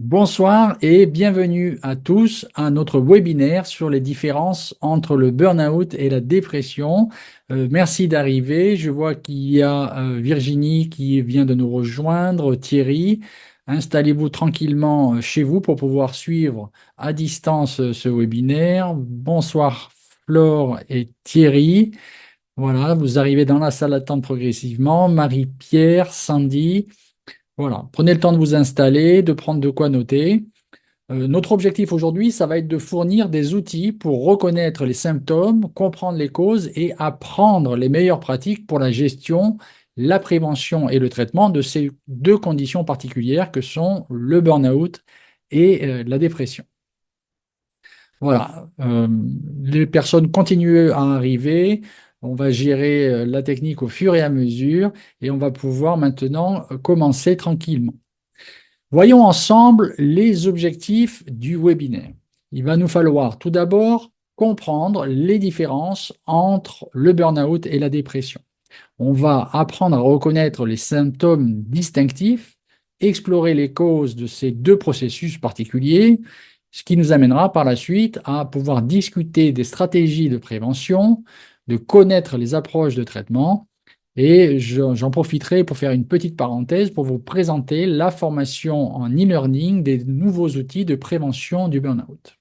Bonsoir et bienvenue à tous à notre webinaire sur les différences entre le burn-out et la dépression. Merci d'arriver. Je vois qu'il y a Virginie qui vient de nous rejoindre, Thierry. Installez-vous tranquillement chez vous pour pouvoir suivre à distance ce webinaire. Bonsoir Flore et Thierry. Voilà, vous arrivez dans la salle d'attente progressivement. Marie-Pierre, Sandy. Voilà, prenez le temps de vous installer, de prendre de quoi noter. Notre objectif aujourd'hui, ça va être de fournir des outils pour reconnaître les symptômes, comprendre les causes et apprendre les meilleures pratiques pour la gestion, la prévention et le traitement de ces deux conditions particulières que sont le burn-out et la dépression. Voilà, les personnes continuent à arriver. On va gérer la technique au fur et à mesure et on va pouvoir maintenant commencer tranquillement. Voyons ensemble les objectifs du webinaire. Il va nous falloir tout d'abord comprendre les différences entre le burn-out et la dépression. On va apprendre à reconnaître les symptômes distinctifs, explorer les causes de ces deux processus particuliers, ce qui nous amènera par la suite à pouvoir discuter des stratégies de prévention, de connaître les approches de traitement et j'en profiterai pour faire une petite parenthèse pour vous présenter la formation en e-learning des nouveaux outils de prévention du burn-out.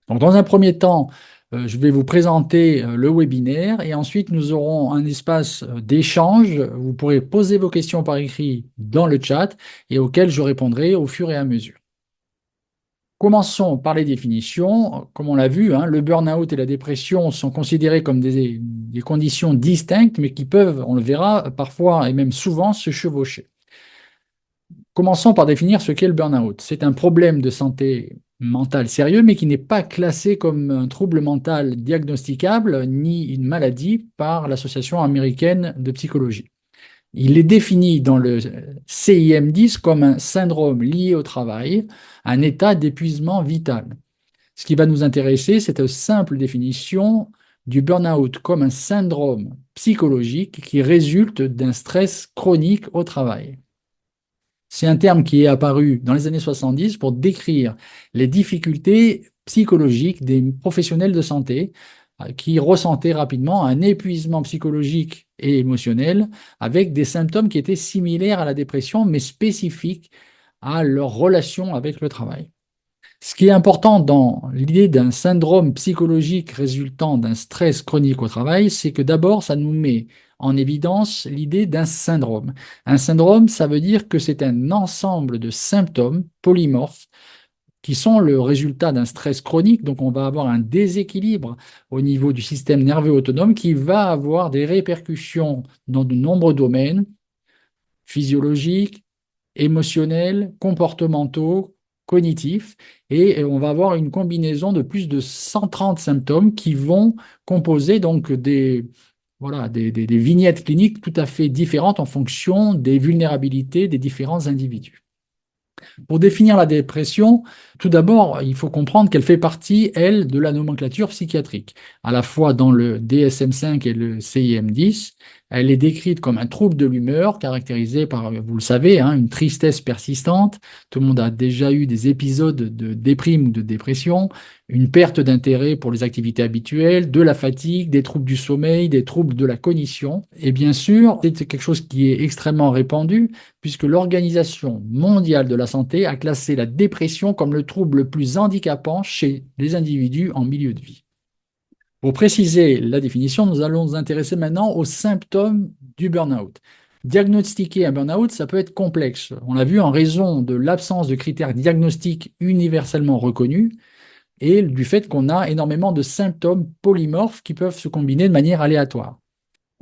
Donc, dans un premier temps, je vais vous présenter le webinaire et ensuite nous aurons un espace d'échange. Vous pourrez poser vos questions par écrit dans le chat et auxquelles je répondrai au fur et à mesure. Commençons par les définitions. Comme on l'a vu, le burn-out et la dépression sont considérés comme des conditions distinctes, mais qui peuvent, on le verra, parfois et même souvent se chevaucher. Commençons par définir ce qu'est le burn-out. C'est un problème de santé mentale sérieux, mais qui n'est pas classé comme un trouble mental diagnosticable ni une maladie par l'Association américaine de psychologie. Il est défini dans le CIM-10 comme un syndrome lié au travail, un état d'épuisement vital. Ce qui va nous intéresser, c'est une simple définition du burn-out comme un syndrome psychologique qui résulte d'un stress chronique au travail. C'est un terme qui est apparu dans les années 70 pour décrire les difficultés psychologiques des professionnels de santé qui ressentaient rapidement un épuisement psychologique et émotionnel avec des symptômes qui étaient similaires à la dépression, mais spécifiques à leur relation avec le travail. Ce qui est important dans l'idée d'un syndrome psychologique résultant d'un stress chronique au travail, c'est que d'abord, ça nous met en évidence l'idée d'un syndrome. Un syndrome, ça veut dire que c'est un ensemble de symptômes polymorphes qui sont le résultat d'un stress chronique. Donc, on va avoir un déséquilibre au niveau du système nerveux autonome qui va avoir des répercussions dans de nombreux domaines physiologiques, émotionnels, comportementaux, cognitifs, et on va avoir une combinaison de plus de 130 symptômes qui vont composer donc des vignettes cliniques tout à fait différentes en fonction des vulnérabilités des différents individus. Pour définir la dépression, tout d'abord, il faut comprendre qu'elle fait partie, elle, de la nomenclature psychiatrique. À la fois dans le DSM-5 et le CIM-10, elle est décrite comme un trouble de l'humeur caractérisé par, vous le savez, une tristesse persistante. Tout le monde a déjà eu des épisodes de déprime ou de dépression, une perte d'intérêt pour les activités habituelles, de la fatigue, des troubles du sommeil, des troubles de la cognition. Et bien sûr, c'est quelque chose qui est extrêmement répandu puisque l'Organisation mondiale de la santé a classé la dépression comme le trouble le plus handicapant chez les individus en milieu de vie. Pour préciser la définition, nous allons nous intéresser maintenant aux symptômes du burn-out. Diagnostiquer un burn-out, ça peut être complexe. On l'a vu en raison de l'absence de critères diagnostiques universellement reconnus et du fait qu'on a énormément de symptômes polymorphes qui peuvent se combiner de manière aléatoire.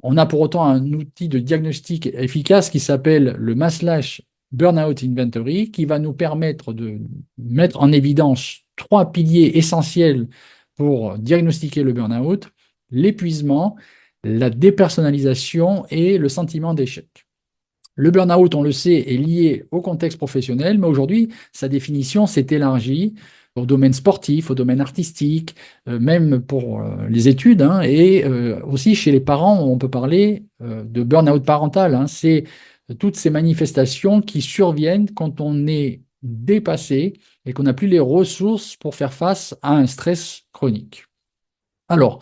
On a pour autant un outil de diagnostic efficace qui s'appelle le Maslach Burnout Inventory, qui va nous permettre de mettre en évidence trois piliers essentiels pour diagnostiquer le burn-out: l'épuisement, la dépersonnalisation et le sentiment d'échec. Le burn-out, on le sait, est lié au contexte professionnel, mais aujourd'hui, sa définition s'est élargie au domaine sportif, au domaine artistique, même pour les études, et aussi chez les parents, on peut parler de burn-out parental. C'est toutes ces manifestations qui surviennent quand on est dépassé et qu'on n'a plus les ressources pour faire face à un stress chronique. Alors,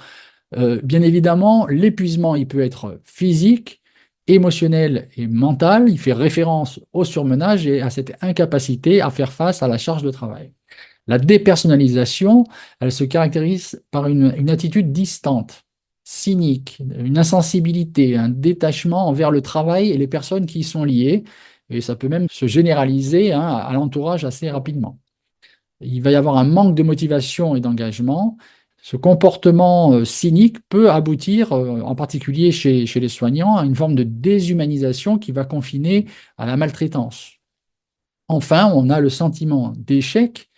bien évidemment, l'épuisement, il peut être physique, émotionnel et mental. Il fait référence au surmenage et à cette incapacité à faire face à la charge de travail. La dépersonnalisation, elle se caractérise par une attitude distante, cynique, une insensibilité, un détachement envers le travail et les personnes qui y sont liées. Et ça peut même se généraliser, hein, à l'entourage assez rapidement. Il va y avoir un manque de motivation et d'engagement. Ce comportement cynique peut aboutir, en particulier chez les soignants, à une forme de déshumanisation qui va confiner à la maltraitance. Enfin, on a le sentiment d'échec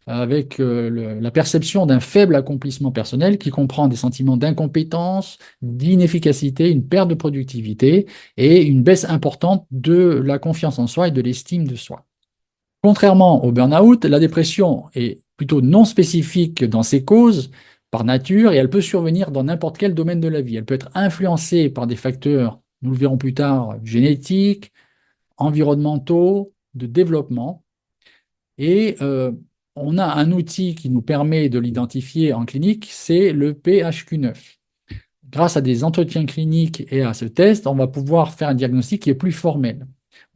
avec la perception d'un faible accomplissement personnel qui comprend des sentiments d'incompétence, d'inefficacité, une perte de productivité et une baisse importante de la confiance en soi et de l'estime de soi. Contrairement au burn-out, la dépression est plutôt non spécifique dans ses causes par nature et elle peut survenir dans n'importe quel domaine de la vie. Elle peut être influencée par des facteurs, nous le verrons plus tard, génétiques, environnementaux, de développement. Et on a un outil qui nous permet de l'identifier en clinique, c'est le PHQ-9. Grâce à des entretiens cliniques et à ce test, on va pouvoir faire un diagnostic qui est plus formel.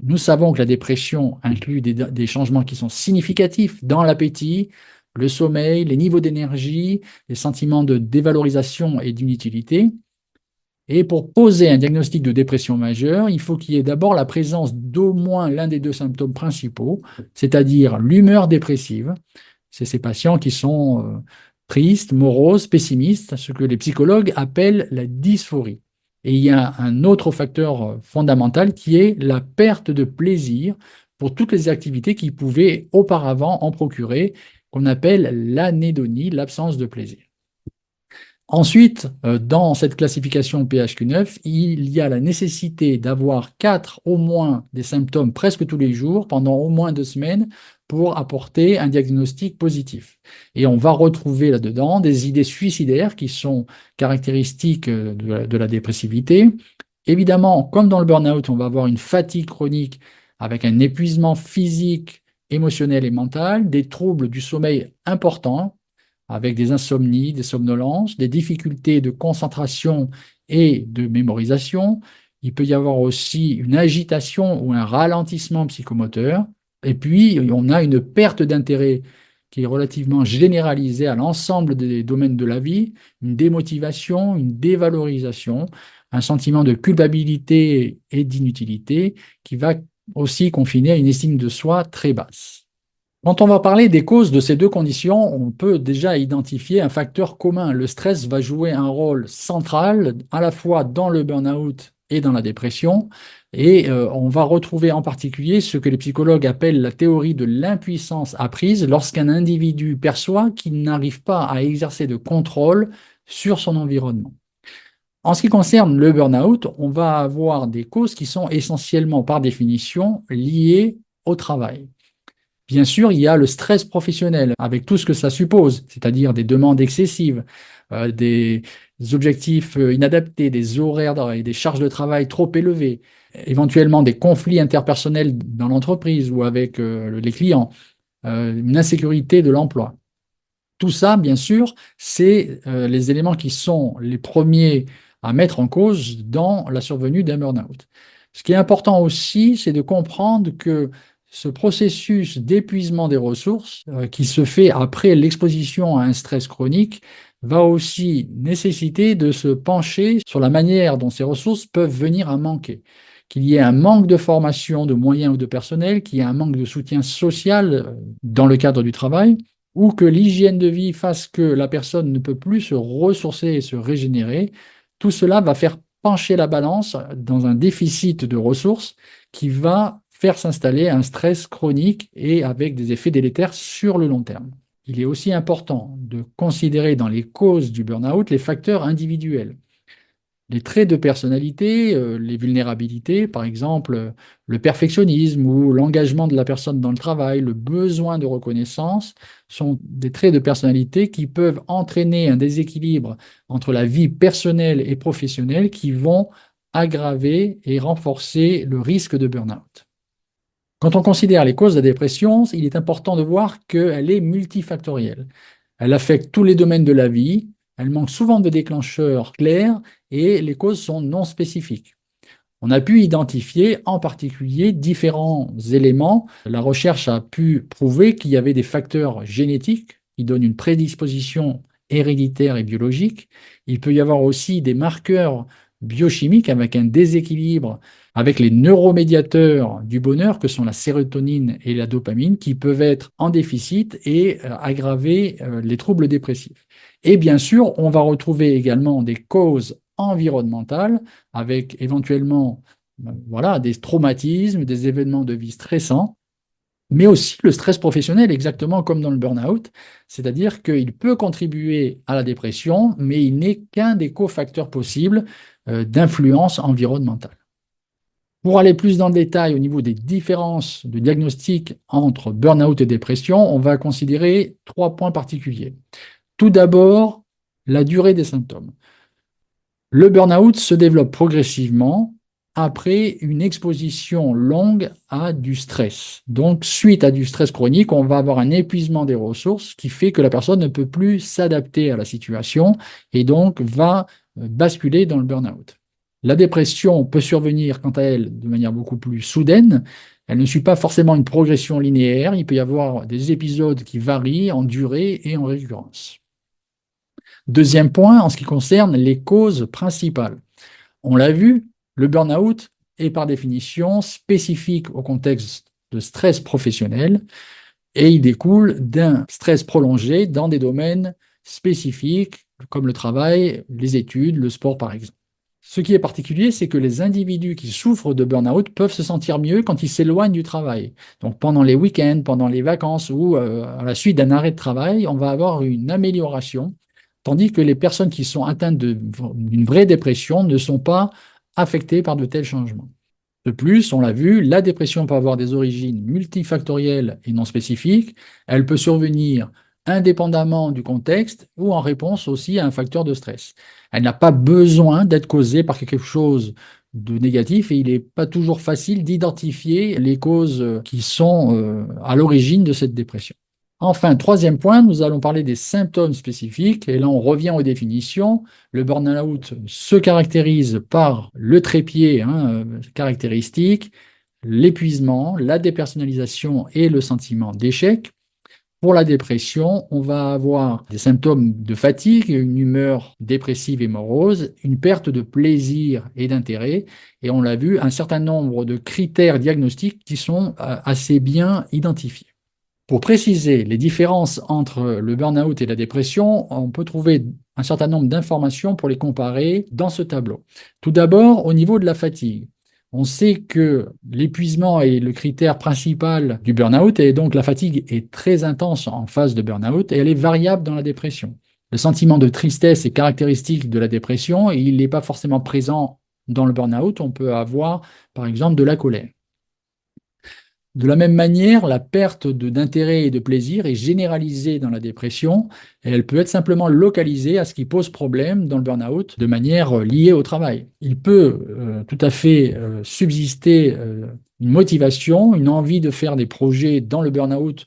Nous savons que la dépression inclut des changements qui sont significatifs dans l'appétit, le sommeil, les niveaux d'énergie, les sentiments de dévalorisation et d'inutilité. Et pour poser un diagnostic de dépression majeure, il faut qu'il y ait d'abord la présence d'au moins l'un des deux symptômes principaux, c'est-à-dire l'humeur dépressive. C'est ces patients qui sont tristes, moroses, pessimistes, ce que les psychologues appellent la dysphorie. Et il y a un autre facteur fondamental qui est la perte de plaisir pour toutes les activités qui pouvaient auparavant en procurer, qu'on appelle l'anédonie, l'absence de plaisir. Ensuite, dans cette classification PHQ-9, il y a la nécessité d'avoir 4 au moins des symptômes presque tous les jours pendant au moins 2 semaines pour apporter un diagnostic positif. Et on va retrouver là-dedans des idées suicidaires qui sont caractéristiques de la dépressivité. Évidemment, comme dans le burn-out, on va avoir une fatigue chronique avec un épuisement physique, émotionnel et mental, des troubles du sommeil importants avec des insomnies, des somnolences, des difficultés de concentration et de mémorisation. Il peut y avoir aussi une agitation ou un ralentissement psychomoteur. Et puis, on a une perte d'intérêt qui est relativement généralisée à l'ensemble des domaines de la vie, une démotivation, une dévalorisation, un sentiment de culpabilité et d'inutilité qui va aussi confiner à une estime de soi très basse. Quand on va parler des causes de ces deux conditions, on peut déjà identifier un facteur commun. Le stress va jouer un rôle central à la fois dans le burn-out et dans la dépression. Et on va retrouver en particulier ce que les psychologues appellent la théorie de l'impuissance apprise lorsqu'un individu perçoit qu'il n'arrive pas à exercer de contrôle sur son environnement. En ce qui concerne le burn-out, on va avoir des causes qui sont essentiellement, par définition, liées au travail. Bien sûr, il y a le stress professionnel avec tout ce que ça suppose, c'est-à-dire des demandes excessives, des objectifs inadaptés, des horaires et des charges de travail trop élevées, éventuellement des conflits interpersonnels dans l'entreprise ou avec les clients, une insécurité de l'emploi. Tout ça, bien sûr, c'est les éléments qui sont les premiers à mettre en cause dans la survenue d'un burn-out. Ce qui est important aussi, c'est de comprendre que ce processus d'épuisement des ressources, qui se fait après l'exposition à un stress chronique, va aussi nécessiter de se pencher sur la manière dont ces ressources peuvent venir à manquer. Qu'il y ait un manque de formation, de moyens ou de personnel, qu'il y ait un manque de soutien social dans le cadre du travail, ou que l'hygiène de vie fasse que la personne ne peut plus se ressourcer et se régénérer. Tout cela va faire pencher la balance dans un déficit de ressources qui va faire s'installer un stress chronique et avec des effets délétères sur le long terme. Il est aussi important de considérer dans les causes du burn-out les facteurs individuels. Les traits de personnalité, les vulnérabilités, par exemple le perfectionnisme ou l'engagement de la personne dans le travail, le besoin de reconnaissance, sont des traits de personnalité qui peuvent entraîner un déséquilibre entre la vie personnelle et professionnelle qui vont aggraver et renforcer le risque de burn-out. Quand on considère les causes de la dépression, il est important de voir qu'elle est multifactorielle. Elle affecte tous les domaines de la vie, elle manque souvent de déclencheurs clairs et les causes sont non spécifiques. On a pu identifier en particulier différents éléments. La recherche a pu prouver qu'il y avait des facteurs génétiques qui donnent une prédisposition héréditaire et biologique. Il peut y avoir aussi des marqueurs biochimiques avec un déséquilibre avec les neuromédiateurs du bonheur que sont la sérotonine et la dopamine qui peuvent être en déficit et aggraver les troubles dépressifs. Et bien sûr, on va retrouver également des causes environnementales avec éventuellement voilà, des traumatismes, des événements de vie stressants, mais aussi le stress professionnel, exactement comme dans le burn-out, c'est-à-dire qu'il peut contribuer à la dépression, mais il n'est qu'un des cofacteurs possibles d'influence environnementale. Pour aller plus dans le détail au niveau des différences de diagnostic entre burn-out et dépression, on va considérer 3 points particuliers. Tout d'abord, la durée des symptômes. Le burn-out se développe progressivement après une exposition longue à du stress. Donc, suite à du stress chronique, on va avoir un épuisement des ressources qui fait que la personne ne peut plus s'adapter à la situation et donc va basculer dans le burn-out. La dépression peut survenir, quant à elle, de manière beaucoup plus soudaine. Elle ne suit pas forcément une progression linéaire. Il peut y avoir des épisodes qui varient en durée et en récurrence. Deuxième point, en ce qui concerne les causes principales. On l'a vu, le burn-out est par définition spécifique au contexte de stress professionnel et il découle d'un stress prolongé dans des domaines spécifiques comme le travail, les études, le sport par exemple. Ce qui est particulier, c'est que les individus qui souffrent de burn-out peuvent se sentir mieux quand ils s'éloignent du travail. Donc pendant les week-ends, pendant les vacances ou à la suite d'un arrêt de travail, on va avoir une amélioration, tandis que les personnes qui sont atteintes d'une vraie dépression ne sont pas affectées par de tels changements. De plus, on l'a vu, la dépression peut avoir des origines multifactorielles et non spécifiques. Elle peut survenir indépendamment du contexte ou en réponse aussi à un facteur de stress. Elle n'a pas besoin d'être causée par quelque chose de négatif et il n'est pas toujours facile d'identifier les causes qui sont à l'origine de cette dépression. Enfin, troisième point, nous allons parler des symptômes spécifiques. Et là, on revient aux définitions. Le burn-out se caractérise par le trépied caractéristique, l'épuisement, la dépersonnalisation et le sentiment d'échec. Pour la dépression, on va avoir des symptômes de fatigue, une humeur dépressive et morose, une perte de plaisir et d'intérêt. Et on l'a vu, un certain nombre de critères diagnostiques qui sont assez bien identifiés. Pour préciser les différences entre le burn-out et la dépression, on peut trouver un certain nombre d'informations pour les comparer dans ce tableau. Tout d'abord, au niveau de la fatigue. On sait que l'épuisement est le critère principal du burn-out et donc la fatigue est très intense en phase de burn-out et elle est variable dans la dépression. Le sentiment de tristesse est caractéristique de la dépression et il n'est pas forcément présent dans le burn-out. On peut avoir, par exemple, de la colère. De la même manière, la perte d'intérêt et de plaisir est généralisée dans la dépression et elle peut être simplement localisée à ce qui pose problème dans le burn-out de manière liée au travail. Il peut tout à fait subsister une motivation, une envie de faire des projets dans le burn-out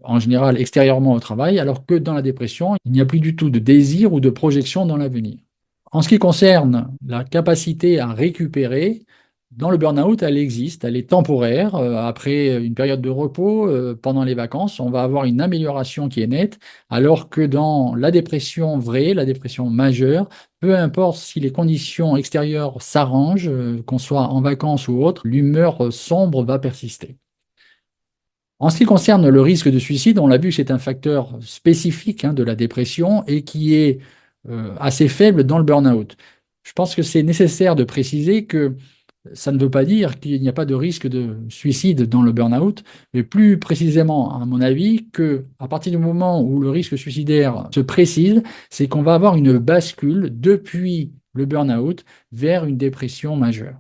en général extérieurement au travail, alors que dans la dépression, il n'y a plus du tout de désir ou de projection dans l'avenir. En ce qui concerne la capacité à récupérer, dans le burn-out, elle existe, elle est temporaire. Après une période de repos, pendant les vacances, on va avoir une amélioration qui est nette, alors que dans la dépression vraie, la dépression majeure, peu importe si les conditions extérieures s'arrangent, qu'on soit en vacances ou autre, l'humeur sombre va persister. En ce qui concerne le risque de suicide, on l'a vu, c'est un facteur spécifique de la dépression et qui est assez faible dans le burn-out. Je pense que c'est nécessaire de préciser que ça ne veut pas dire qu'il n'y a pas de risque de suicide dans le burn-out, mais plus précisément, à mon avis, que à partir du moment où le risque suicidaire se précise, c'est qu'on va avoir une bascule depuis le burn-out vers une dépression majeure.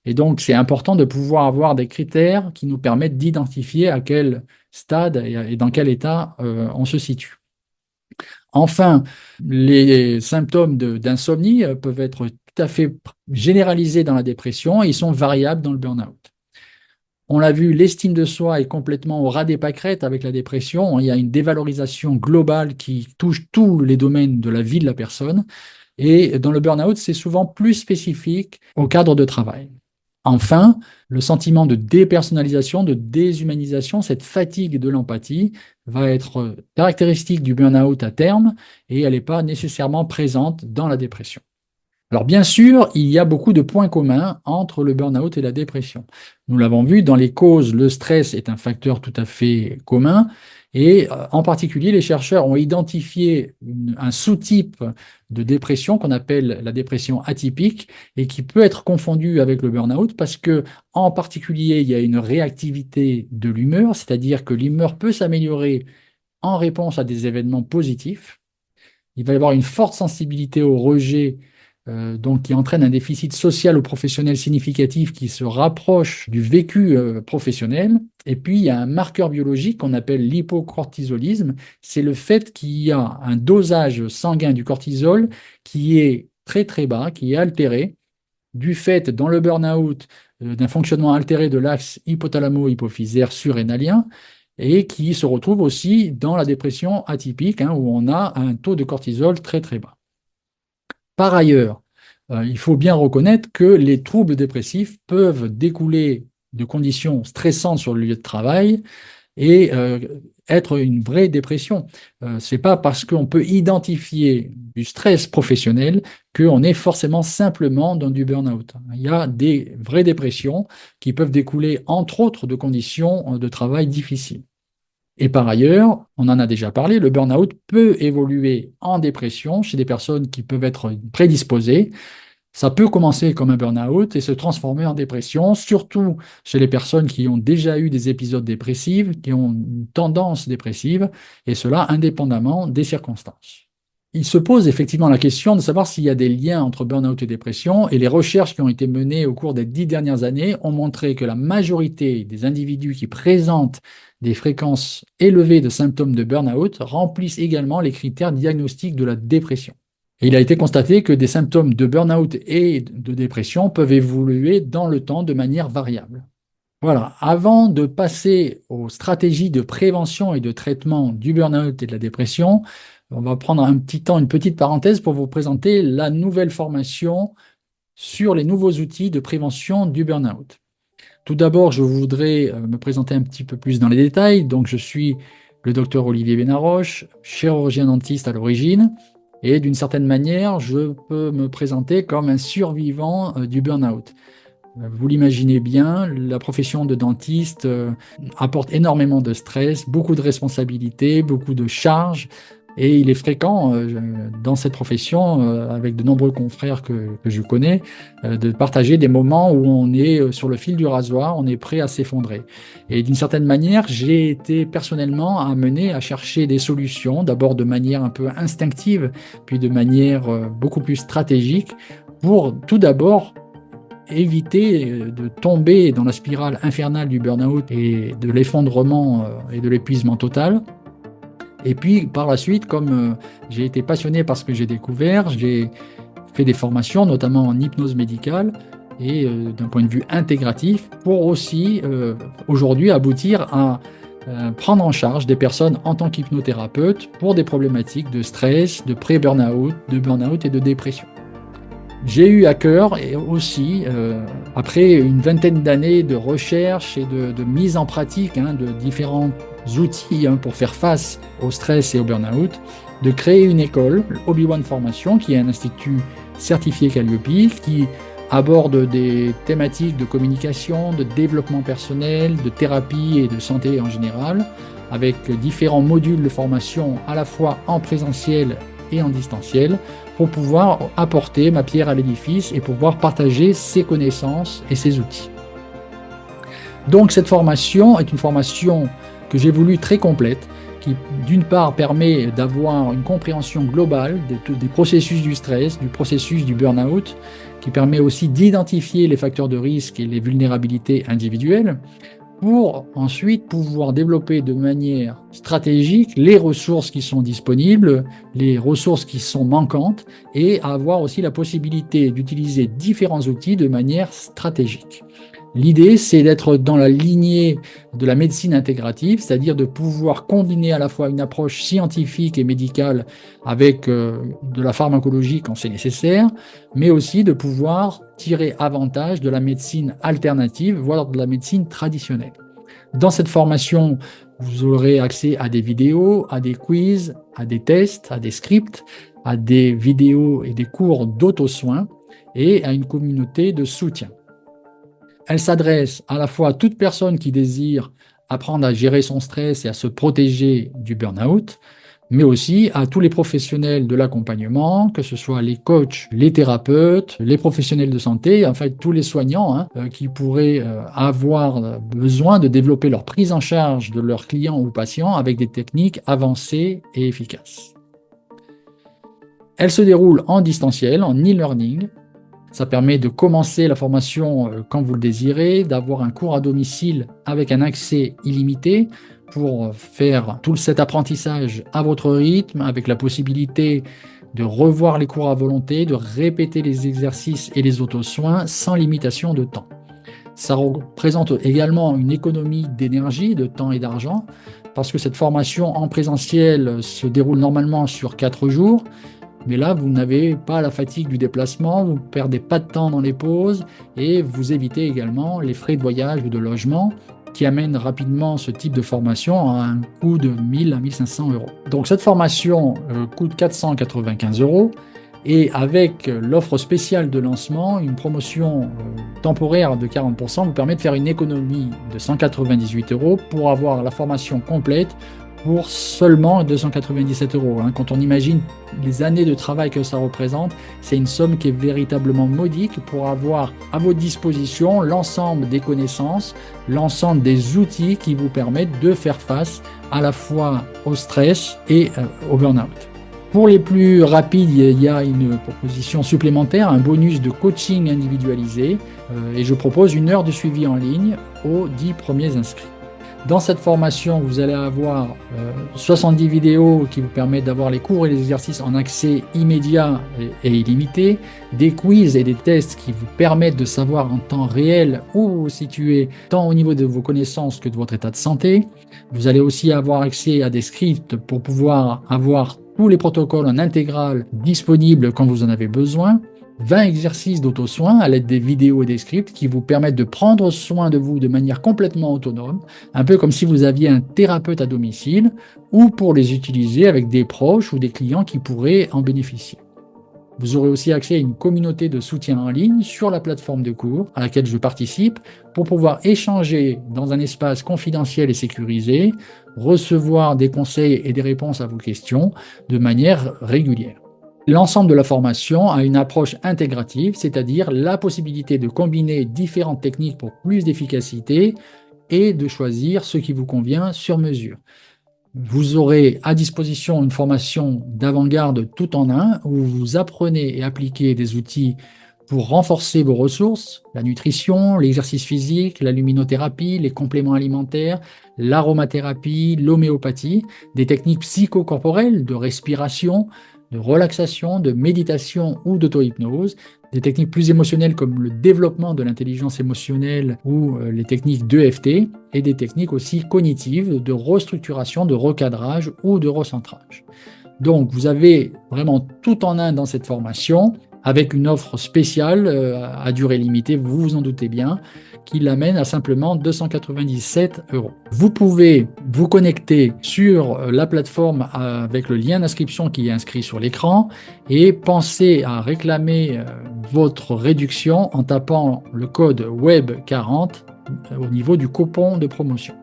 Et donc, c'est important de pouvoir avoir des critères qui nous permettent d'identifier à quel stade et dans quel état on se situe. Enfin, les symptômes d'insomnie peuvent être tout à fait généralisés dans la dépression et ils sont variables dans le burn-out. On l'a vu, l'estime de soi est complètement au ras des pâquerettes avec la dépression. Il y a une dévalorisation globale qui touche tous les domaines de la vie de la personne. Et dans le burn-out, c'est souvent plus spécifique au cadre de travail. Enfin, le sentiment de dépersonnalisation, de déshumanisation, cette fatigue de l'empathie va être caractéristique du burn-out à terme et elle n'est pas nécessairement présente dans la dépression. Alors bien sûr, il y a beaucoup de points communs entre le burn-out et la dépression. Nous l'avons vu, dans les causes, le stress est un facteur tout à fait commun et en particulier, les chercheurs ont identifié un sous-type de dépression qu'on appelle la dépression atypique et qui peut être confondu avec le burn-out parce que en particulier, il y a une réactivité de l'humeur, c'est-à-dire que l'humeur peut s'améliorer en réponse à des événements positifs. Il va y avoir une forte sensibilité au rejet, donc qui entraîne un déficit social ou professionnel significatif qui se rapproche du vécu professionnel. Et puis, il y a un marqueur biologique qu'on appelle l'hypocortisolisme. C'est le fait qu'il y a un dosage sanguin du cortisol qui est très très bas, qui est altéré, du fait, dans le burn-out, d'un fonctionnement altéré de l'axe hypothalamo-hypophysaire surrénalien, et qui se retrouve aussi dans la dépression atypique, hein, où on a un taux de cortisol très très bas. Par ailleurs, il faut bien reconnaître que les troubles dépressifs peuvent découler de conditions stressantes sur le lieu de travail et être une vraie dépression. Ce n'est pas parce qu'on peut identifier du stress professionnel qu'on est forcément simplement dans du burn-out. Il y a des vraies dépressions qui peuvent découler, entre autres, de conditions de travail difficiles. Et par ailleurs, on en a déjà parlé, le burn-out peut évoluer en dépression chez des personnes qui peuvent être prédisposées. Ça peut commencer comme un burn-out et se transformer en dépression, surtout chez les personnes qui ont déjà eu des épisodes dépressifs, qui ont une tendance dépressive, et cela indépendamment des circonstances. Il se pose effectivement la question de savoir s'il y a des liens entre burn-out et dépression, et les recherches qui ont été menées au cours des 10 dernières années ont montré que la majorité des individus qui présentent des fréquences élevées de symptômes de burn-out remplissent également les critères diagnostiques de la dépression. Et il a été constaté que des symptômes de burn-out et de dépression peuvent évoluer dans le temps de manière variable. Voilà, avant de passer aux stratégies de prévention et de traitement du burn-out et de la dépression, on va prendre un petit temps, une petite parenthèse pour vous présenter la nouvelle formation sur les nouveaux outils de prévention du burn-out. Tout d'abord, je voudrais me présenter un petit peu plus dans les détails. Donc, je suis le docteur Olivier Benaroche, chirurgien dentiste à l'origine, et d'une certaine manière, je peux me présenter comme un survivant du burn-out. Vous l'imaginez bien, la profession de dentiste apporte énormément de stress, beaucoup de responsabilités, beaucoup de charges, et il est fréquent dans cette profession, avec de nombreux confrères que je connais, de partager des moments où on est sur le fil du rasoir, on est prêt à s'effondrer. Et d'une certaine manière, j'ai été personnellement amené à chercher des solutions, d'abord de manière un peu instinctive, puis de manière beaucoup plus stratégique, pour tout d'abord éviter de tomber dans la spirale infernale du burn-out et de l'effondrement et de l'épuisement total. Et puis, par la suite, comme j'ai été passionné par ce que j'ai découvert, j'ai fait des formations, notamment en hypnose médicale et d'un point de vue intégratif, pour aussi aujourd'hui aboutir à prendre en charge des personnes en tant qu'hypnothérapeute pour des problématiques de stress, de pré-burn-out, de burn-out et de dépression. J'ai eu à cœur, et aussi, après une vingtaine d'années de recherche et de mise en pratique de différents outils pour faire face au stress et au burn-out, de créer une école, Obi-Wan Formation, qui est un institut certifié Calliope, qui aborde des thématiques de communication, de développement personnel, de thérapie et de santé en général, avec différents modules de formation à la fois en présentiel et en distanciel, pour pouvoir apporter ma pierre à l'édifice et pouvoir partager ses connaissances et ses outils. Donc cette formation est une formation que j'ai voulu très complète, qui d'une part permet d'avoir une compréhension globale des processus du stress, du processus du burn-out, qui permet aussi d'identifier les facteurs de risque et les vulnérabilités individuelles, pour ensuite pouvoir développer de manière stratégique les ressources qui sont disponibles, les ressources qui sont manquantes, et avoir aussi la possibilité d'utiliser différents outils de manière stratégique. L'idée, c'est d'être dans la lignée de la médecine intégrative, c'est-à-dire de pouvoir combiner à la fois une approche scientifique et médicale avec de la pharmacologie quand c'est nécessaire, mais aussi de pouvoir tirer avantage de la médecine alternative, voire de la médecine traditionnelle. Dans cette formation, vous aurez accès à des vidéos, à des quiz, à des tests, à des scripts, à des vidéos et des cours d'auto-soin et à une communauté de soutien. Elle s'adresse à la fois à toute personne qui désire apprendre à gérer son stress et à se protéger du burn-out, mais aussi à tous les professionnels de l'accompagnement, que ce soit les coachs, les thérapeutes, les professionnels de santé, en fait tous les soignants qui pourraient avoir besoin de développer leur prise en charge de leurs clients ou patients avec des techniques avancées et efficaces. Elle se déroule en distanciel, en e-learning. Ça permet de commencer la formation quand vous le désirez, d'avoir un cours à domicile avec un accès illimité pour faire tout cet apprentissage à votre rythme, avec la possibilité de revoir les cours à volonté, de répéter les exercices et les auto-soins sans limitation de temps. Ça représente également une économie d'énergie, de temps et d'argent, parce que cette formation en présentiel se déroule normalement sur 4 jours. Mais là, vous n'avez pas la fatigue du déplacement, vous ne perdez pas de temps dans les pauses et vous évitez également les frais de voyage ou de logement qui amènent rapidement ce type de formation à un coût de 1000 à 1500 euros. Donc cette formation coûte 495 euros et avec l'offre spéciale de lancement, une promotion temporaire de 40% vous permet de faire une économie de 198 euros pour avoir la formation complète pour seulement 297 euros. Quand on imagine les années de travail que ça représente, c'est une somme qui est véritablement modique pour avoir à votre disposition l'ensemble des connaissances, l'ensemble des outils qui vous permettent de faire face à la fois au stress et au burn-out. Pour les plus rapides, il y a une proposition supplémentaire, un bonus de coaching individualisé et je propose 1 heure de suivi en ligne aux 10 premiers inscrits. Dans cette formation, vous allez avoir 70 vidéos qui vous permettent d'avoir les cours et les exercices en accès immédiat et illimité, des quiz et des tests qui vous permettent de savoir en temps réel où vous vous situez, tant au niveau de vos connaissances que de votre état de santé. Vous allez aussi avoir accès à des scripts pour pouvoir avoir tous les protocoles en intégral disponibles quand vous en avez besoin. 20 exercices d'auto-soin à l'aide des vidéos et des scripts qui vous permettent de prendre soin de vous de manière complètement autonome, un peu comme si vous aviez un thérapeute à domicile, ou pour les utiliser avec des proches ou des clients qui pourraient en bénéficier. Vous aurez aussi accès à une communauté de soutien en ligne sur la plateforme de cours à laquelle je participe pour pouvoir échanger dans un espace confidentiel et sécurisé, recevoir des conseils et des réponses à vos questions de manière régulière. L'ensemble de la formation a une approche intégrative, c'est-à-dire la possibilité de combiner différentes techniques pour plus d'efficacité et de choisir ce qui vous convient sur mesure. Vous aurez à disposition une formation d'avant-garde tout en un où vous apprenez et appliquez des outils pour renforcer vos ressources, la nutrition, l'exercice physique, la luminothérapie, les compléments alimentaires, l'aromathérapie, l'homéopathie, des techniques psychocorporelles de respiration, de relaxation, de méditation ou d'auto-hypnose, des techniques plus émotionnelles comme le développement de l'intelligence émotionnelle ou les techniques d'EFT, et des techniques aussi cognitives de restructuration, de recadrage ou de recentrage. Donc vous avez vraiment tout en un dans cette formation, avec une offre spéciale à durée limitée, vous vous en doutez bien, qui l'amène à simplement 297 euros. Vous pouvez vous connecter sur la plateforme avec le lien d'inscription qui est inscrit sur l'écran et pensez à réclamer votre réduction en tapant le code WEB40 au niveau du coupon de promotion.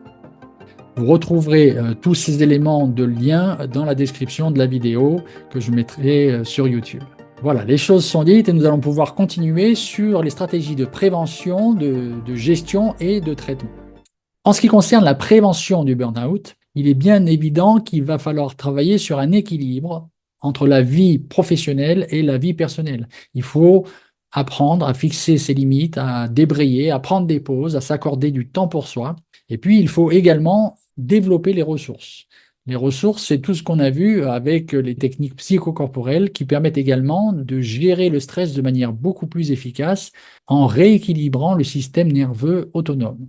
Vous retrouverez tous ces éléments de lien dans la description de la vidéo que je mettrai sur YouTube. Voilà, les choses sont dites et nous allons pouvoir continuer sur les stratégies de prévention, de gestion et de traitement. En ce qui concerne la prévention du burn-out, il est bien évident qu'il va falloir travailler sur un équilibre entre la vie professionnelle et la vie personnelle. Il faut apprendre à fixer ses limites, à débrayer, à prendre des pauses, à s'accorder du temps pour soi. Et puis, il faut également développer les ressources. Les ressources, c'est tout ce qu'on a vu avec les techniques psychocorporelles qui permettent également de gérer le stress de manière beaucoup plus efficace en rééquilibrant le système nerveux autonome.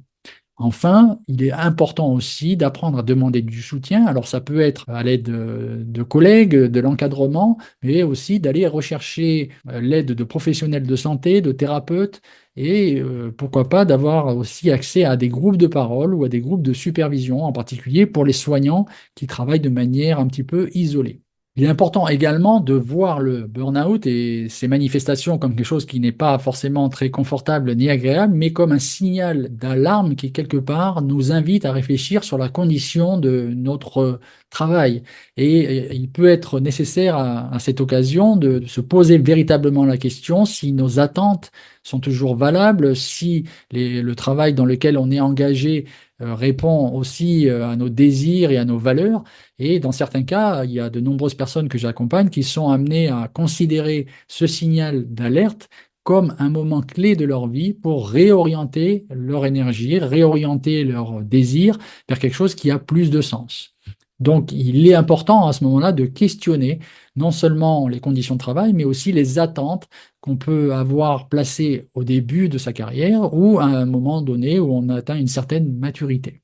Enfin, il est important aussi d'apprendre à demander du soutien. Alors, ça peut être à l'aide de collègues, de l'encadrement, mais aussi d'aller rechercher l'aide de professionnels de santé, de thérapeutes, et pourquoi pas d'avoir aussi accès à des groupes de parole ou à des groupes de supervision, en particulier pour les soignants qui travaillent de manière un petit peu isolée. Il est important également de voir le burn-out et ses manifestations comme quelque chose qui n'est pas forcément très confortable ni agréable, mais comme un signal d'alarme qui, quelque part, nous invite à réfléchir sur la condition de notre travail. Et il peut être nécessaire à cette occasion de se poser véritablement la question si nos attentes sont toujours valables, si le travail dans lequel on est engagé répond aussi à nos désirs et à nos valeurs. Et dans certains cas, il y a de nombreuses personnes que j'accompagne qui sont amenées à considérer ce signal d'alerte comme un moment clé de leur vie pour réorienter leur énergie, réorienter leurs désirs vers quelque chose qui a plus de sens. Donc, il est important à ce moment-là de questionner non seulement les conditions de travail, mais aussi les attentes qu'on peut avoir placées au début de sa carrière ou à un moment donné où on atteint une certaine maturité.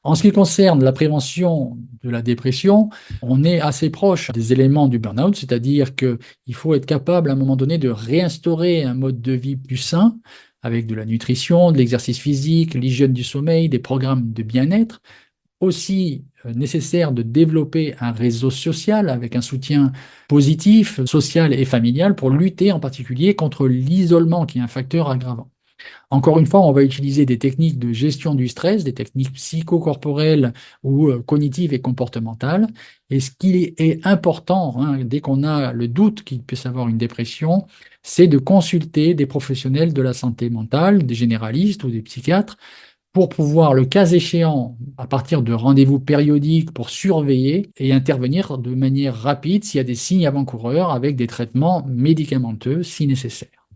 En ce qui concerne la prévention de la dépression, on est assez proche des éléments du burn-out, c'est-à-dire qu'il faut être capable à un moment donné de réinstaurer un mode de vie plus sain avec de la nutrition, de l'exercice physique, l'hygiène du sommeil, des programmes de bien-être. Aussi nécessaire de développer un réseau social avec un soutien positif, social et familial pour lutter en particulier contre l'isolement qui est un facteur aggravant. Encore une fois, on va utiliser des techniques de gestion du stress, des techniques psychocorporelles ou cognitives et comportementales. Et ce qui est important, hein, dès qu'on a le doute qu'il puisse avoir une dépression, c'est de consulter des professionnels de la santé mentale, des généralistes ou des psychiatres, pour pouvoir, le cas échéant, à partir de rendez-vous périodiques pour surveiller et intervenir de manière rapide s'il y a des signes avant-coureurs avec des traitements médicamenteux si nécessaire.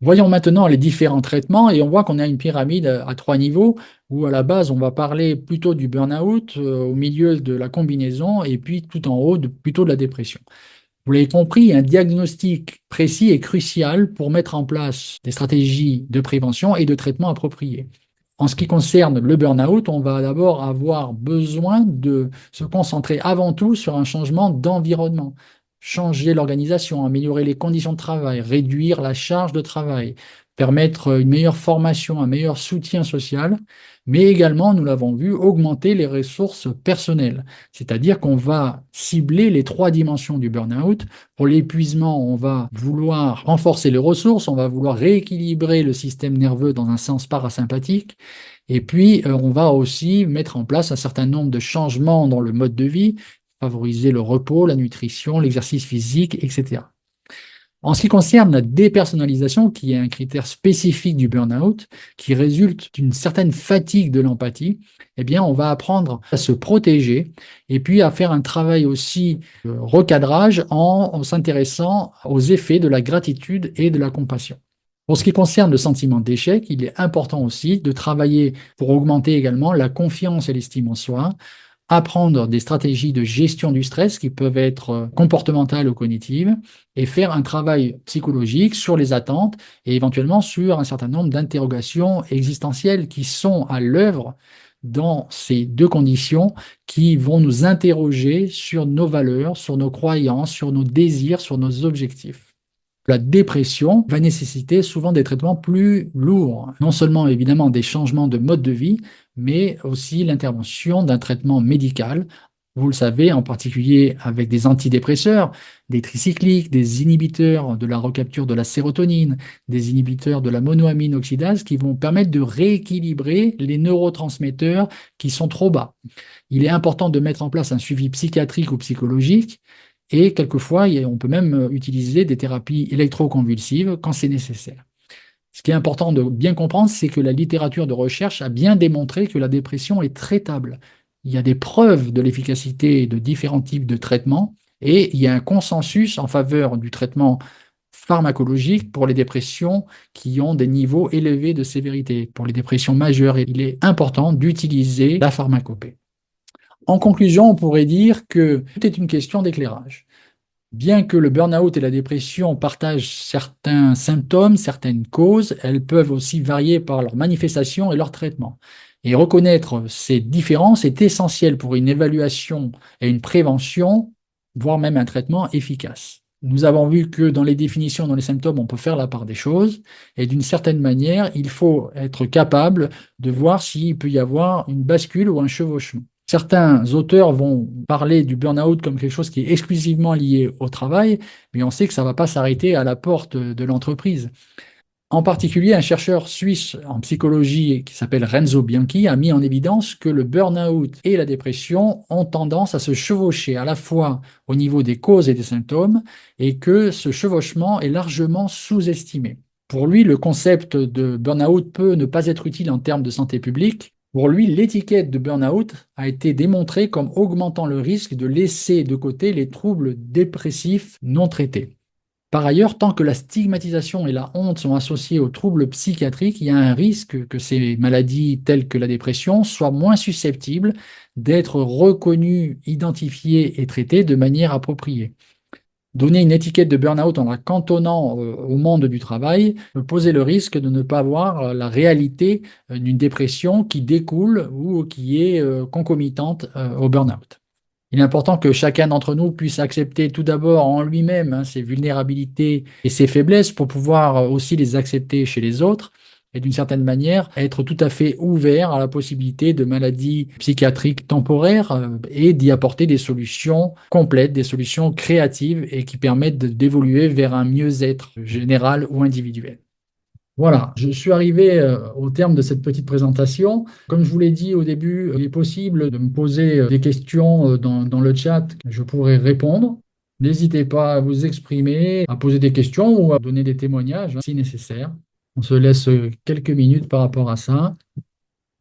Voyons maintenant les différents traitements et on voit qu'on a une pyramide à trois niveaux où à la base on va parler plutôt du burn-out, au milieu de la combinaison et puis tout en haut plutôt de la dépression. Vous l'avez compris, un diagnostic précis est crucial pour mettre en place des stratégies de prévention et de traitement appropriées. En ce qui concerne le burn-out, on va d'abord avoir besoin de se concentrer avant tout sur un changement d'environnement. Changer l'organisation, améliorer les conditions de travail, réduire la charge de travail, permettre une meilleure formation, un meilleur soutien social, mais également, nous l'avons vu, augmenter les ressources personnelles. C'est-à-dire qu'on va cibler les trois dimensions du burn-out. Pour l'épuisement, on va vouloir renforcer les ressources, on va vouloir rééquilibrer le système nerveux dans un sens parasympathique. Et puis, on va aussi mettre en place un certain nombre de changements dans le mode de vie, favoriser le repos, la nutrition, l'exercice physique, etc. En ce qui concerne la dépersonnalisation, qui est un critère spécifique du burn-out, qui résulte d'une certaine fatigue de l'empathie, eh bien, on va apprendre à se protéger et puis à faire un travail aussi de recadrage en s'intéressant aux effets de la gratitude et de la compassion. Pour ce qui concerne le sentiment d'échec, il est important aussi de travailler pour augmenter également la confiance et l'estime en soi, apprendre des stratégies de gestion du stress qui peuvent être comportementales ou cognitives et faire un travail psychologique sur les attentes et éventuellement sur un certain nombre d'interrogations existentielles qui sont à l'œuvre dans ces deux conditions qui vont nous interroger sur nos valeurs, sur nos croyances, sur nos désirs, sur nos objectifs. La dépression va nécessiter souvent des traitements plus lourds, non seulement évidemment des changements de mode de vie, mais aussi l'intervention d'un traitement médical. Vous le savez, en particulier avec des antidépresseurs, des tricycliques, des inhibiteurs de la recapture de la sérotonine, des inhibiteurs de la monoamine oxydase qui vont permettre de rééquilibrer les neurotransmetteurs qui sont trop bas. Il est important de mettre en place un suivi psychiatrique ou psychologique et quelquefois, on peut même utiliser des thérapies électroconvulsives quand c'est nécessaire. Ce qui est important de bien comprendre, c'est que la littérature de recherche a bien démontré que la dépression est traitable. Il y a des preuves de l'efficacité de différents types de traitements et il y a un consensus en faveur du traitement pharmacologique pour les dépressions qui ont des niveaux élevés de sévérité. Pour les dépressions majeures, il est important d'utiliser la pharmacopée. En conclusion, on pourrait dire que tout est une question d'éclairage. Bien que le burn-out et la dépression partagent certains symptômes, certaines causes, elles peuvent aussi varier par leur manifestation et leur traitement. Et reconnaître ces différences est essentiel pour une évaluation et une prévention, voire même un traitement efficace. Nous avons vu que dans les définitions, dans les symptômes, on peut faire la part des choses, et d'une certaine manière, il faut être capable de voir s'il peut y avoir une bascule ou un chevauchement. Certains auteurs vont parler du burn-out comme quelque chose qui est exclusivement lié au travail, mais on sait que ça ne va pas s'arrêter à la porte de l'entreprise. En particulier, un chercheur suisse en psychologie qui s'appelle Renzo Bianchi a mis en évidence que le burn-out et la dépression ont tendance à se chevaucher à la fois au niveau des causes et des symptômes, et que ce chevauchement est largement sous-estimé. Pour lui, le concept de burn-out peut ne pas être utile en termes de santé publique. Pour lui, l'étiquette de burn-out a été démontrée comme augmentant le risque de laisser de côté les troubles dépressifs non traités. Par ailleurs, tant que la stigmatisation et la honte sont associées aux troubles psychiatriques, il y a un risque que ces maladies telles que la dépression soient moins susceptibles d'être reconnues, identifiées et traitées de manière appropriée. Donner une étiquette de burn-out en la cantonnant au monde du travail peut poser le risque de ne pas voir la réalité d'une dépression qui découle ou qui est concomitante au burn-out. Il est important que chacun d'entre nous puisse accepter tout d'abord en lui-même ses vulnérabilités et ses faiblesses pour pouvoir aussi les accepter chez les autres et d'une certaine manière être tout à fait ouvert à la possibilité de maladies psychiatriques temporaires et d'y apporter des solutions complètes, des solutions créatives et qui permettent d'évoluer vers un mieux-être général ou individuel. Voilà, je suis arrivé au terme de cette petite présentation. Comme je vous l'ai dit au début, il est possible de me poser des questions dans le chat, je pourrai répondre. N'hésitez pas à vous exprimer, à poser des questions ou à donner des témoignages si nécessaire. On se laisse quelques minutes par rapport à ça.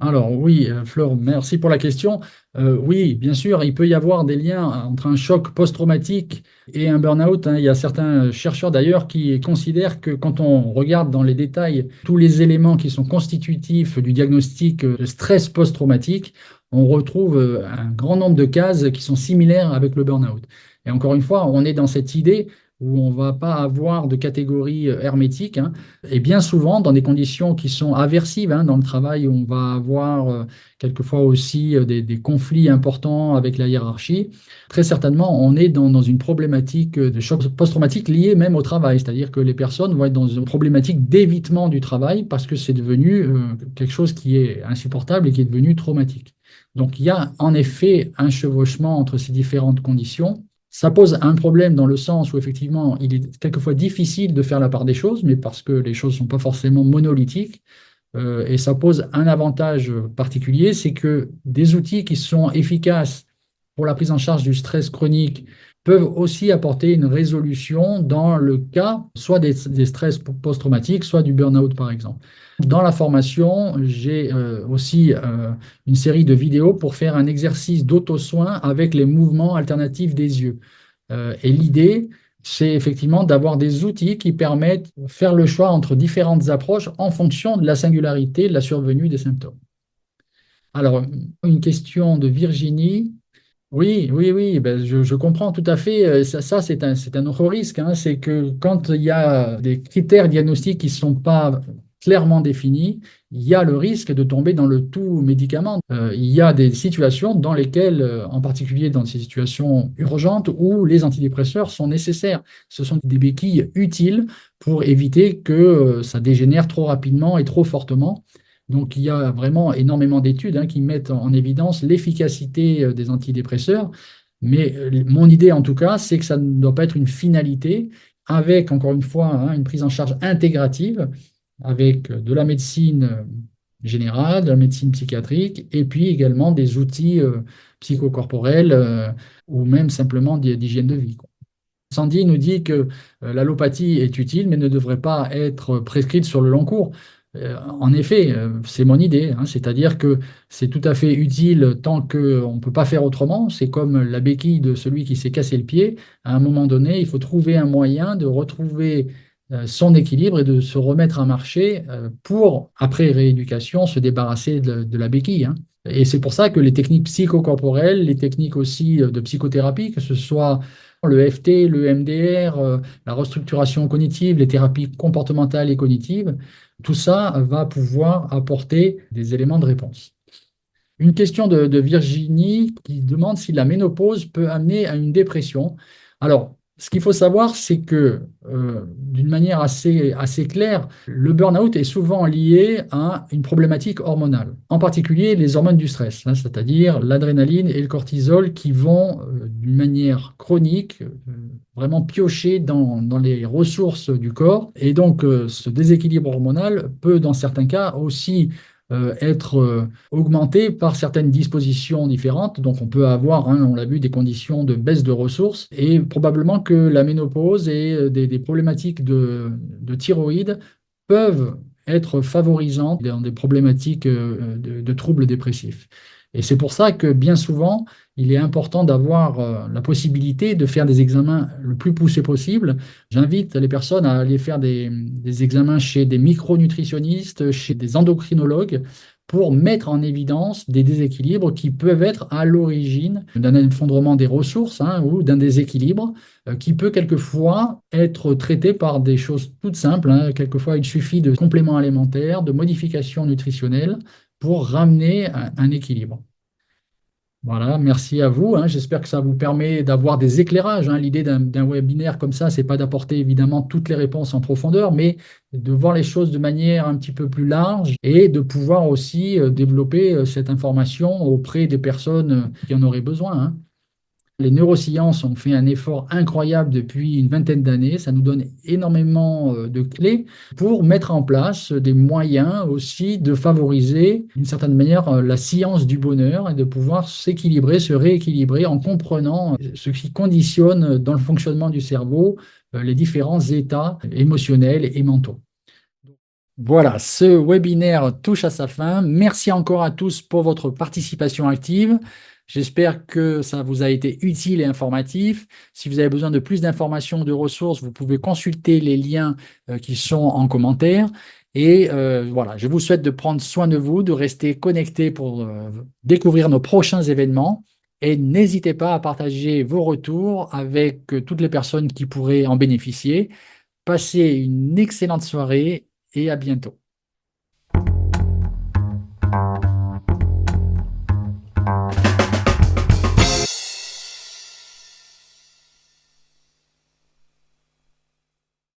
Alors oui, Flore, merci pour la question. Oui, bien sûr, il peut y avoir des liens entre un choc post-traumatique et un burn-out, hein. Il y a certains chercheurs d'ailleurs qui considèrent que quand on regarde dans les détails tous les éléments qui sont constitutifs du diagnostic de stress post-traumatique, on retrouve un grand nombre de cases qui sont similaires avec le burn-out. Et encore une fois, on est dans cette idée où on ne va pas avoir de catégorie hermétique, hein. Et bien souvent, dans des conditions qui sont aversives, hein, dans le travail, on va avoir quelquefois aussi des conflits importants avec la hiérarchie. Très certainement, on est dans une problématique de choc post-traumatique liée même au travail, c'est-à-dire que les personnes vont être dans une problématique d'évitement du travail parce que c'est devenu quelque chose qui est insupportable et qui est devenu traumatique. Donc il y a en effet un chevauchement entre ces différentes conditions. Ça pose un problème dans le sens où effectivement, il est quelquefois difficile de faire la part des choses, mais parce que les choses ne sont pas forcément monolithiques. Et ça pose un avantage particulier, c'est que des outils qui sont efficaces pour la prise en charge du stress chronique peuvent aussi apporter une résolution dans le cas soit des stress post-traumatiques, soit du burn-out par exemple. Dans la formation, j'ai aussi une série de vidéos pour faire un exercice d'auto-soin avec les mouvements alternatifs des yeux. Et l'idée, c'est effectivement d'avoir des outils qui permettent de faire le choix entre différentes approches en fonction de la singularité de la survenue des symptômes. Alors, une question de Virginie. Oui, oui, oui, ben, je comprends tout à fait. Ça, c'est un autre risque, hein. C'est que quand il y a des critères diagnostiques qui ne sont pas clairement définis, il y a le risque de tomber dans le tout médicament. Il y a des situations dans lesquelles, en particulier dans ces situations urgentes, où les antidépresseurs sont nécessaires. Ce sont des béquilles utiles pour éviter que ça dégénère trop rapidement et trop fortement. Donc, il y a vraiment énormément d'études qui mettent en évidence l'efficacité des antidépresseurs. Mais mon idée, en tout cas, c'est que ça ne doit pas être une finalité, avec, encore une fois, une prise en charge intégrative, avec de la médecine générale, de la médecine psychiatrique, et puis également des outils psychocorporels ou même simplement d'hygiène de vie, quoi. Sandy nous dit que l'allopathie est utile, mais ne devrait pas être prescrite sur le long cours. En effet, c'est mon idée, hein, c'est-à-dire que c'est tout à fait utile tant qu'on ne peut pas faire autrement. C'est comme la béquille de celui qui s'est cassé le pied. À un moment donné, il faut trouver un moyen de retrouver son équilibre et de se remettre à marcher pour, après rééducation, se débarrasser de la béquille, hein. Et c'est pour ça que les techniques psychocorporelles, les techniques aussi de psychothérapie, que ce soit le FT, le MDR, la restructuration cognitive, les thérapies comportementales et cognitives, tout ça va pouvoir apporter des éléments de réponse. Une question de Virginie qui demande si la ménopause peut amener à une dépression. Alors, ce qu'il faut savoir, c'est que d'une manière assez claire, le burn-out est souvent lié à une problématique hormonale, en particulier les hormones du stress, hein, c'est-à-dire l'adrénaline et le cortisol qui vont d'une manière chronique vraiment piocher dans les ressources du corps. Et donc, ce déséquilibre hormonal peut, dans certains cas, aussi être augmenté par certaines dispositions différentes. Donc on peut avoir, hein, on l'a vu, des conditions de baisse de ressources et probablement que la ménopause et des problématiques de thyroïde peuvent être favorisantes dans des problématiques de troubles dépressifs. Et c'est pour ça que bien souvent, il est important d'avoir la possibilité de faire des examens le plus poussés possible. J'invite les personnes à aller faire des examens chez des micronutritionnistes, chez des endocrinologues, pour mettre en évidence des déséquilibres qui peuvent être à l'origine d'un effondrement des ressources, hein, ou d'un déséquilibre qui peut quelquefois être traité par des choses toutes simples, hein. Quelquefois, il suffit de compléments alimentaires, de modifications nutritionnelles pour ramener un équilibre. Voilà, merci à vous, hein. J'espère que ça vous permet d'avoir des éclairages, hein. L'idée d'un webinaire comme ça, c'est pas d'apporter évidemment toutes les réponses en profondeur, mais de voir les choses de manière un petit peu plus large et de pouvoir aussi développer cette information auprès des personnes qui en auraient besoin, hein. Les neurosciences ont fait un effort incroyable depuis une vingtaine d'années. Ça nous donne énormément de clés pour mettre en place des moyens aussi de favoriser, d'une certaine manière, la science du bonheur et de pouvoir s'équilibrer, se rééquilibrer en comprenant ce qui conditionne dans le fonctionnement du cerveau les différents états émotionnels et mentaux. Voilà, ce webinaire touche à sa fin. Merci encore à tous pour votre participation active. J'espère que ça vous a été utile et informatif. Si vous avez besoin de plus d'informations, de ressources, vous pouvez consulter les liens qui sont en commentaire. Et voilà, je vous souhaite de prendre soin de vous, de rester connecté pour découvrir nos prochains événements. Et n'hésitez pas à partager vos retours avec toutes les personnes qui pourraient en bénéficier. Passez une excellente soirée et à bientôt.